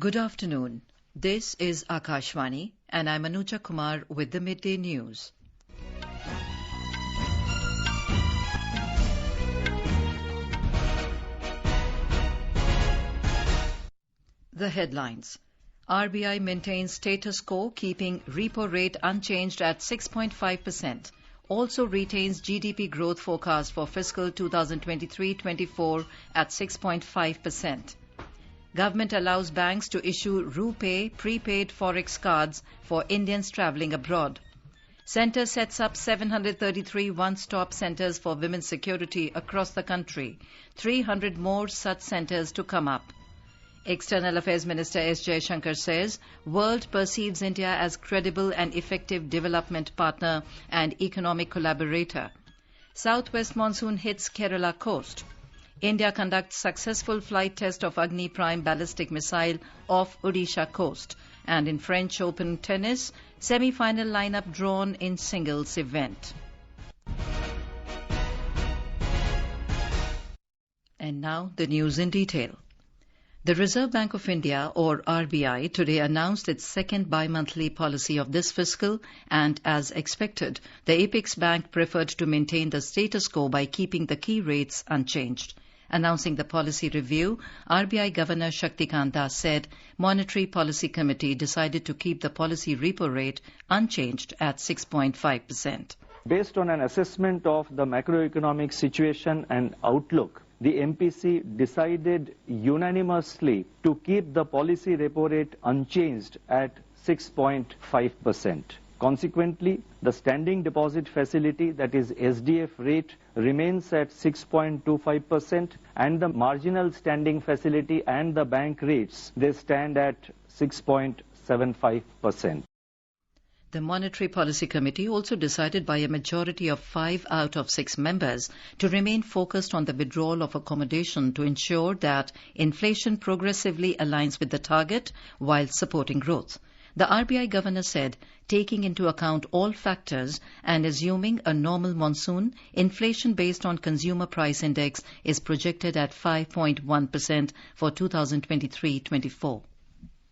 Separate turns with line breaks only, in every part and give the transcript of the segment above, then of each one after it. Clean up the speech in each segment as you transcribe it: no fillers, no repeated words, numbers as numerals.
Good afternoon. This is Akashvani and I'm Anuja Kumar with the Midday News. The headlines. RBI maintains status quo, keeping repo rate unchanged at 6.5%. Also retains GDP growth forecast for fiscal 2023-24 at 6.5%. Government allows banks to issue RuPay prepaid forex cards for Indians travelling abroad. Centre sets up 733 one-stop centres for women's security across the country. 300 more such centres to come up. External Affairs Minister S. Jaishankar says, world perceives India as credible and effective development partner and economic collaborator. Southwest monsoon hits Kerala coast. India conducts successful flight test of Agni Prime ballistic missile off Odisha coast. And in French Open tennis, semi-final lineup drawn in singles event. And now the news in detail. The Reserve Bank of India, or RBI, today announced its second bi-monthly policy of this fiscal, and as expected, the Apex Bank preferred to maintain the status quo by keeping the key rates unchanged. Announcing the policy review, RBI Governor Shaktikant Das said Monetary Policy Committee decided to keep the policy repo rate unchanged at 6.5%.
Based on an assessment of the macroeconomic situation and outlook, the MPC decided unanimously to keep the policy repo rate unchanged at 6.5%. Consequently, the standing deposit facility, that is SDF rate, remains at 6.25%, and the marginal standing facility and the bank rates, they stand at 6.75%.
The Monetary Policy Committee also decided by a majority of 5 out of 6 members to remain focused on the withdrawal of accommodation to ensure that inflation progressively aligns with the target while supporting growth. The RBI governor said, taking into account all factors and assuming a normal monsoon, inflation based on consumer price index is projected at 5.1% for 2023-24.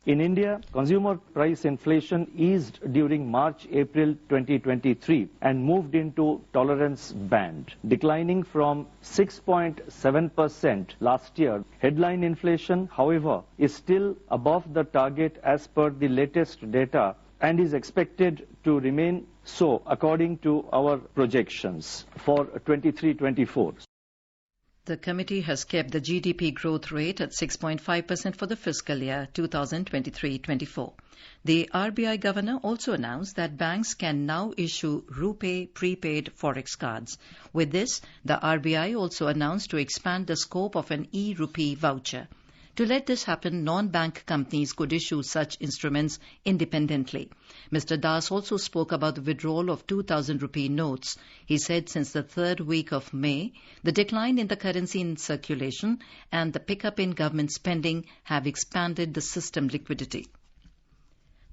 In India, consumer price inflation eased during March-April 2023 and moved into tolerance band, declining from 6.7% last year. Headline inflation, however, is still above the target as per the latest data and is expected to remain so according to our projections for 23-24.
The committee has kept the GDP growth rate at 6.5% for the fiscal year 2023-24. The RBI governor also announced that banks can now issue RuPay prepaid forex cards. With this, the RBI also announced to expand the scope of an e-rupee voucher. To let this happen, non-bank companies could issue such instruments independently. Mr. Das also spoke about the withdrawal of 2,000 rupee notes. He said since the third week of May, the decline in the currency in circulation and the pickup in government spending have expanded the system liquidity.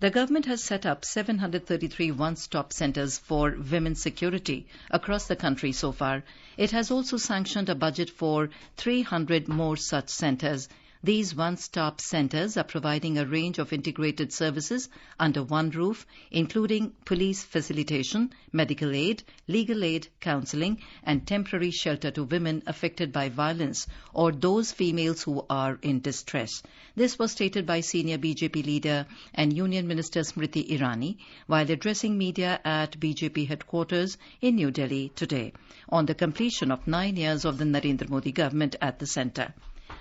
The government has set up 733 one-stop centres for women's security across the country so far. It has also sanctioned a budget for 300 more such centres. These one-stop centres are providing a range of integrated services under one roof, including police facilitation, medical aid, legal aid, counselling, and temporary shelter to women affected by violence or those females who are in distress. This was stated by senior BJP leader and Union Minister Smriti Irani while addressing media at BJP headquarters in New Delhi today on the completion of 9 years of the Narendra Modi government at the centre.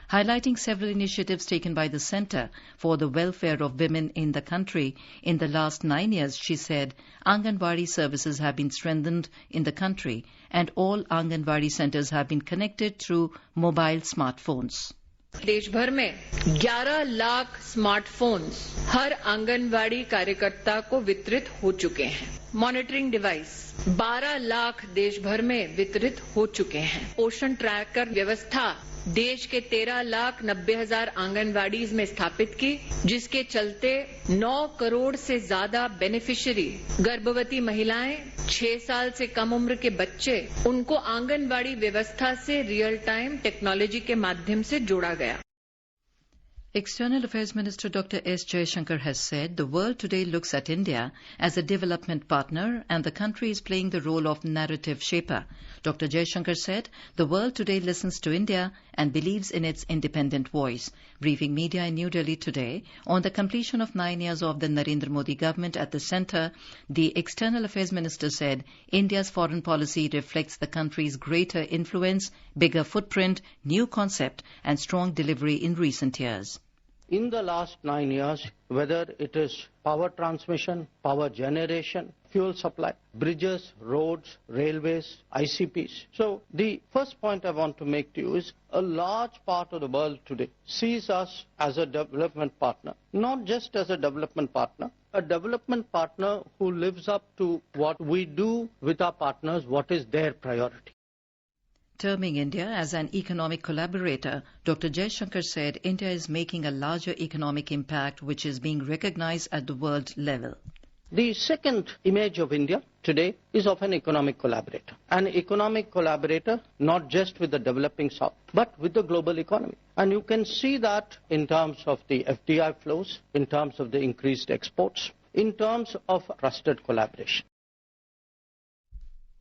Highlighting several initiatives taken by the Centre for the welfare of women in the country in the last 9 years, she said, Anganwadi services have been strengthened in the country and all Anganwadi centres have been connected through mobile smartphones.
देश भर में 11 lakh smartphones हर आंगनवाड़ी कार्यकर्ता को वितरित हो चुके हैं। Monitoring device 12 lakh देश भर में वितरित हो चुके हैं। पोषण ट्रैकर व्यवस्था देश के 13,90,000 आंगनवाड़ीज में स्थापित की, जिसके चलते 9 करोड़ से ज्यादा बेनिफिशियरी गर्भवती महिलाएं, 6 साल से कम उम्र के बच्चे, उनको आंगनवाड़ी व्यवस्था से रियल टाइम टेक्नोलॉजी के माध्यम से जोड़ा गया।
External Affairs Minister Dr. S. Jaishankar has said the world today looks at India as a development partner and the country is playing the role of narrative shaper. Dr. Jaishankar said the world today listens to India and believes in its independent voice. Briefing media in New Delhi today on the completion of 9 years of the Narendra Modi government at the centre, the External Affairs Minister said India's foreign policy reflects the country's greater influence, bigger footprint, new concept and strong delivery in recent years.
In the last 9 years, whether it is power transmission, power generation, fuel supply, bridges, roads, railways, ICPs. So the first point I want to make to you is a large part of the world today sees us as a development partner, not just as a development partner who lives up to what we do with our partners, what is their priority.
Terming India as an economic collaborator, Dr. Jaishankar said India is making a larger economic impact which is being recognized at the world level.
The second image of India today is of an economic collaborator. An economic collaborator not just with the developing South, but with the global economy. And you can see that in terms of the FDI flows, in terms of the increased exports, in terms of trusted collaboration.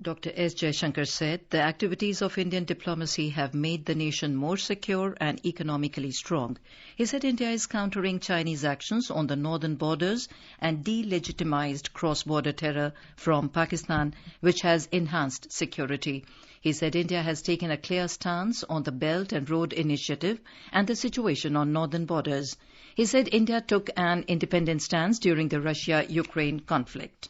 Dr. S. Jaishankar said the activities of Indian diplomacy have made the nation more secure and economically strong. He said India is countering Chinese actions on the northern borders and delegitimized cross-border terror from Pakistan, which has enhanced security. He said India has taken a clear stance on the Belt and Road Initiative and the situation on northern borders. He said India took an independent stance during the Russia-Ukraine conflict.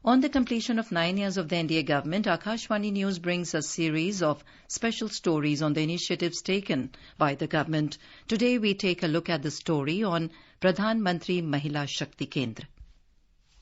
On the completion of 9 years of the NDA government, Akashvani News brings a series of special stories on the initiatives taken by the government. Today we take a look at the story on Pradhan Mantri Mahila Shakti Kendra.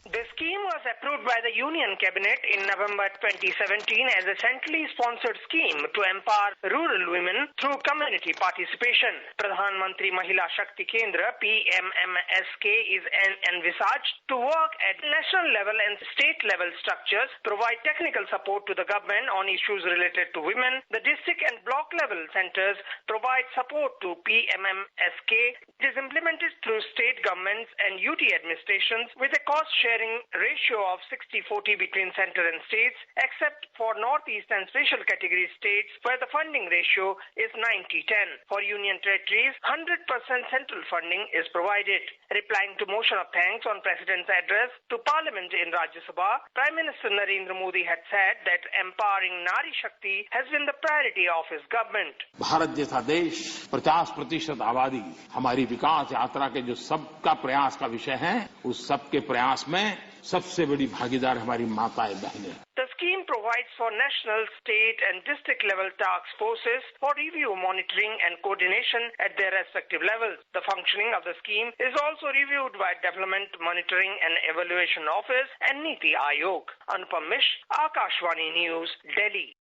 The scheme was approved by the Union Cabinet in November 2017 as a centrally sponsored scheme to empower rural women through community participation. Pradhan Mantri Mahila Shakti Kendra (PMMSK) is envisaged to work at national level and state level structures, provide technical support to the government on issues related to women. The district and block level centers provide support to PMMSK. It is implemented through state governments and UT administrations with a cost-sharing ratio of 60-40 between center and states, except for Northeast and special category states where the funding ratio is 90-10. For union territories, 100% central funding is provided. Replying to motion of thanks on President's address to Parliament in Rajya Sabha, Prime Minister Narendra Modi had said that empowering Nari Shakti has been the priority of his government.
Bharat जैसा देश 50% आबादी हमारी विकास यात्रा के जो सबका प्रयास का विषय है, उस सबके प्रयास में सबसे बड़ी भागीदार हमारी माताएं बहनें.
The scheme provides for national, state and district level task forces for review, monitoring and coordination at their respective levels. The functioning of the scheme is also reviewed by Development Monitoring and Evaluation Office and Niti Aayog. Anupam Mishra, Akashvani News, Delhi.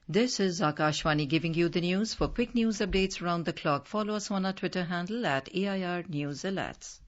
This is Akashvani giving you the news. For quick news updates around the clock, follow us on our Twitter handle at AIR News Alerts.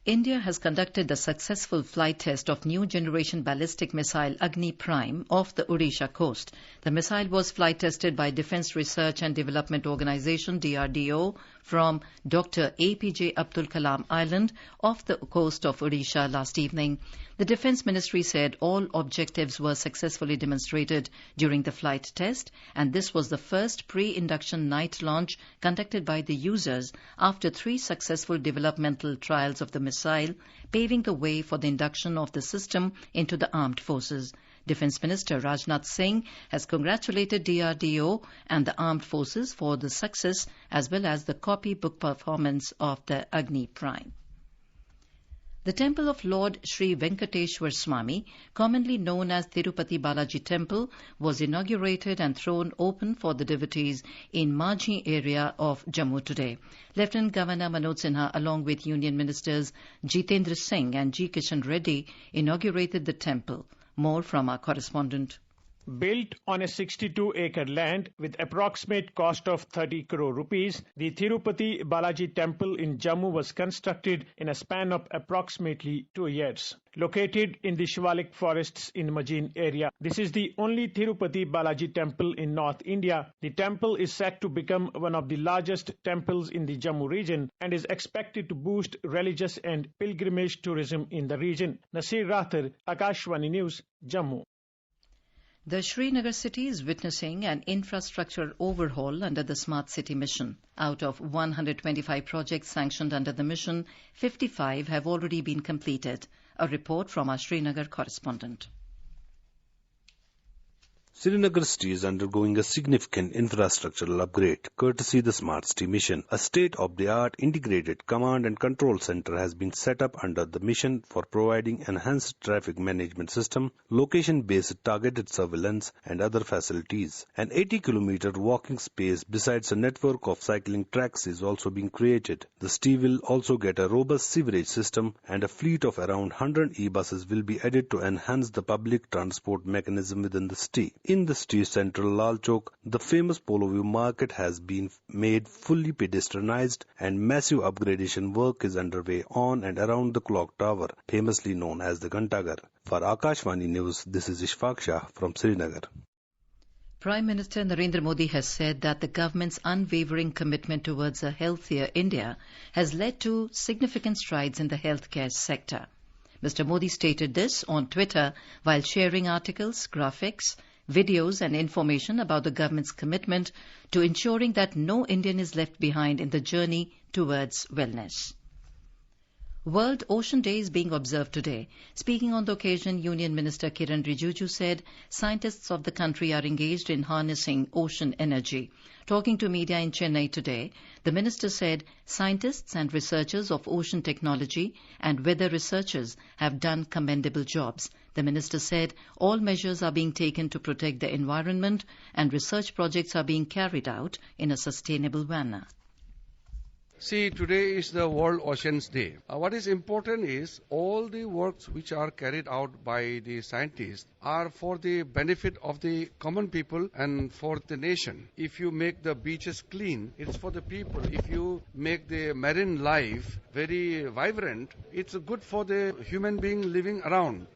India has conducted the successful flight test of new generation ballistic missile Agni Prime off the Odisha coast. The missile was flight tested by Defence Research and Development Organisation DRDO from Dr. APJ Abdul Kalam Island off the coast of Odisha last evening. The Defence Ministry said all objectives were successfully demonstrated during the flight test, and this was the first pre-induction night launch conducted by the users after 3 successful developmental trials of the missile, paving the way for the induction of the system into the armed forces. Defence Minister Rajnath Singh has congratulated DRDO and the armed forces for the success as well as the copybook performance of the Agni Prime. The temple of Lord Sri Venkateshwar Swami, commonly known as Tirupati Balaji Temple, was inaugurated and thrown open for the devotees in Majhi area of Jammu today. Lieutenant Governor Manoj Sinha, along with Union Ministers Jitendra Singh and G. Kishan Reddy, inaugurated the temple. More from our correspondent.
Built on a 62-acre land with approximate cost of 30 crore rupees, the Tirupati Balaji temple in Jammu was constructed in a span of approximately 2 years. Located in the Shivalik forests in Majin area, this is the only Tirupati Balaji temple in North India. The temple is set to become one of the largest temples in the Jammu region and is expected to boost religious and pilgrimage tourism in the region. Nasir Rathar, Akashvani News, Jammu.
The Srinagar city is witnessing an infrastructure overhaul under the Smart City mission. Out of 125 projects sanctioned under the mission, 55 have already been completed. A report from our Srinagar correspondent.
Srinagar city is undergoing a significant infrastructural upgrade, courtesy the Smart City mission. A state-of-the-art integrated command and control center has been set up under the mission for providing enhanced traffic management system, location-based targeted surveillance, and other facilities. An 80-kilometer walking space besides a network of cycling tracks is also being created. The city will also get a robust sewerage system, and a fleet of around 100 e-buses will be added to enhance the public transport mechanism within the city. In the city's central Lal Chowk, the famous Polo View market has been made fully pedestrianized and massive upgradation work is underway on and around the clock tower, famously known as the Ghantaghar. For Akashvani News, this is Ishfaq Shah from Srinagar.
Prime Minister Narendra Modi has said that the government's unwavering commitment towards a healthier India has led to significant strides in the healthcare sector. Mr. Modi stated this on Twitter while sharing articles, graphics, videos and information about the government's commitment to ensuring that no Indian is left behind in the journey towards wellness. World Ocean Day is being observed today. Speaking on the occasion, Union Minister Kiran Rijiju said scientists of the country are engaged in harnessing ocean energy. Talking to media in Chennai today, the minister said scientists and researchers of ocean technology and weather researchers have done commendable jobs. The minister said all measures are being taken to protect the environment and research projects are being carried out in a sustainable manner.
See, today is the World Oceans Day. What is important is all the works which are carried out by the scientists are for the benefit of the common people and for the nation. If you make the beaches clean, it's for the people. If you make the marine life very vibrant, it's good for the human being living around.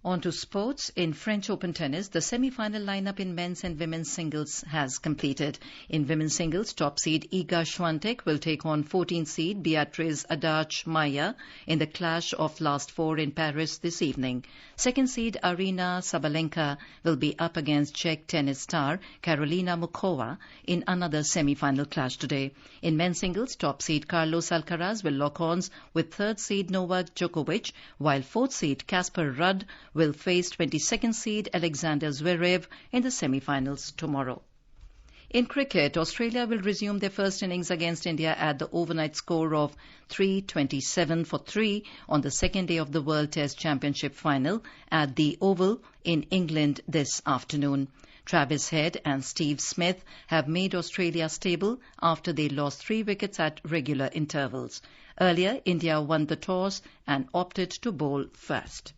On to sports. In French Open tennis, the semi-final lineup in men's and women's singles has completed. In women's singles, top seed Iga Swiatek will take on 14th seed Beatriz Haddad-Maia in the clash of last four in Paris this evening. Second seed Aryna Sabalenka will be up against Czech tennis star Karolina Muchova in another semi-final clash today. In men's singles, top seed Carlos Alcaraz will lock horns with third seed Novak Djokovic, while fourth seed Casper Ruud will face 22nd seed Alexander Zverev in the semi-finals tomorrow. In cricket, Australia will resume their first innings against India at the overnight score of 327 for 3 on the second day of the World Test Championship final at the Oval in England this afternoon. Travis Head and Steve Smith have made Australia stable after they lost 3 wickets at regular intervals. Earlier, India won the toss and opted to bowl first.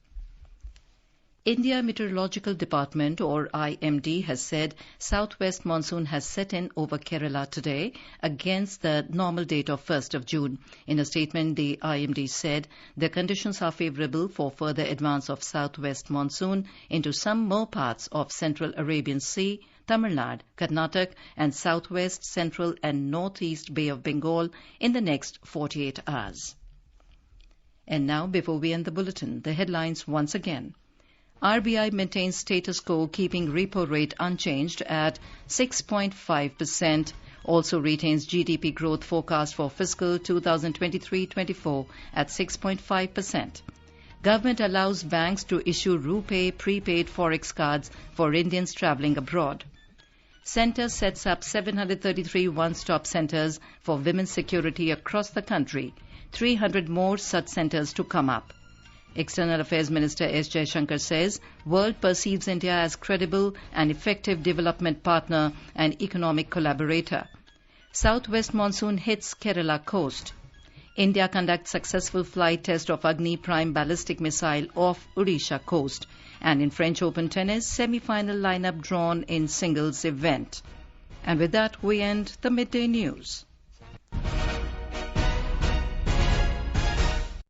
India Meteorological Department, or IMD, has said southwest monsoon has set in over Kerala today against the normal date of 1st of June. In a statement, the IMD said the conditions are favourable for further advance of southwest monsoon into some more parts of Central Arabian Sea, Tamil Nadu, Karnataka and southwest, central and northeast Bay of Bengal in the next 48 hours. And now, before we end the bulletin, the headlines once again. RBI maintains status quo, keeping repo rate unchanged at 6.5%. Also retains GDP growth forecast for fiscal 2023-24 at 6.5%. Government allows banks to issue RuPay prepaid forex cards for Indians travelling abroad. Centre sets up 733 one-stop centres for women's security across the country. 300 more such centres to come up. External Affairs Minister S. Jaishankar says world perceives India as credible and effective development partner and economic collaborator. Southwest monsoon hits Kerala coast. India conducts successful flight test of Agni Prime ballistic missile off Odisha coast. And in French Open tennis, semi-final lineup drawn in singles event. And with that, we end the Midday News.